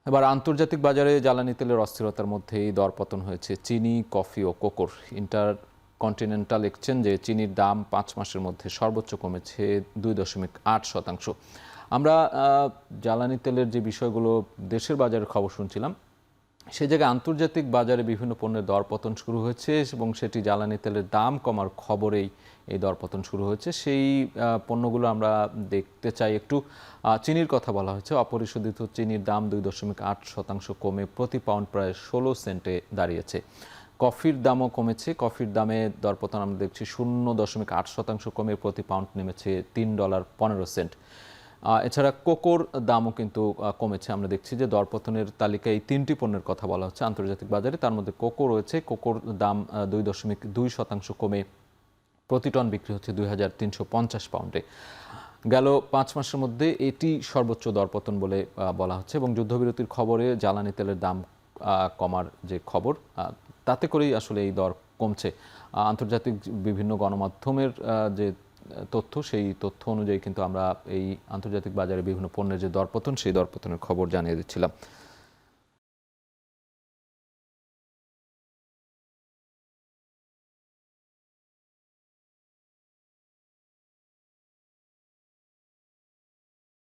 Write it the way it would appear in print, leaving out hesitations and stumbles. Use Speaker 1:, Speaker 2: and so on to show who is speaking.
Speaker 1: এবার আন্তর্জাতিক বাজারে জ্বালানি তেলের অস্থিরতার মধ্যেই দরপতন হয়েছে চিনি, কফি ও কোকোর। ইন্টারকন্টিনেন্টাল এক্সচেঞ্জে চিনির দাম ৫ মাসের মধ্যে সর্বোচ্চ কমেছে ২.৮%। আমরা জ্বালানি তেলের যে বিষয়গুলো দেশের বাজারের খবর শুনছিলাম, সেই জায়গায় আন্তর্জাতিক বাজারে বিভিন্ন পণ্যের দরপতন শুরু হয়েছে এবং সেটি জ্বালানি তেলের দাম কমার খবরেই এই দরপতন শুরু হয়েছে। সেই পণ্যগুলো আমরা দেখতে চাই একটু। চিনির কথা বলা হয়েছে, অপরিশোধিত চিনির দাম ২.৮% কমে প্রতি পাউন্ড প্রায় ১৬ সেন্টে দাঁড়িয়েছে। কফির দামও কমেছে, কফির দামে দরপতন আমরা দেখছি ০.৮% কমে প্রতি পাউন্ড নেমেছে $৩.১৫। এছাড়া কোকোর দামও কিন্তু কমেছে। আমরা দেখছি যে দরপতনের তালিকায় ৩টি পণ্যের কথা বলা হচ্ছে আন্তর্জাতিক বাজারে, তার মধ্যে কোকো রয়েছে। কোকোর দাম ২.২% কমে প্রতি টন বিক্রি হচ্ছে ২,৩৫০ পাউন্ডে। গেল ৫ মাসের মধ্যে এটি সর্বোচ্চ দরপতন বলে বলা হচ্ছে এবং যুদ্ধবিরতির খবরে জ্বালানি তেলের দাম কমার যে খবর, তাতে করেই আসলে এই দর কমছে। আন্তর্জাতিক বিভিন্ন গণমাধ্যমের যে তথ্য, সেই তথ্য অনুযায়ী কিন্তু আমরা এই আন্তর্জাতিক বাজারে বিভিন্ন পণ্যের যে দরপতন, সেই দরপতনের খবর জানিয়ে দিচ্ছিলাম।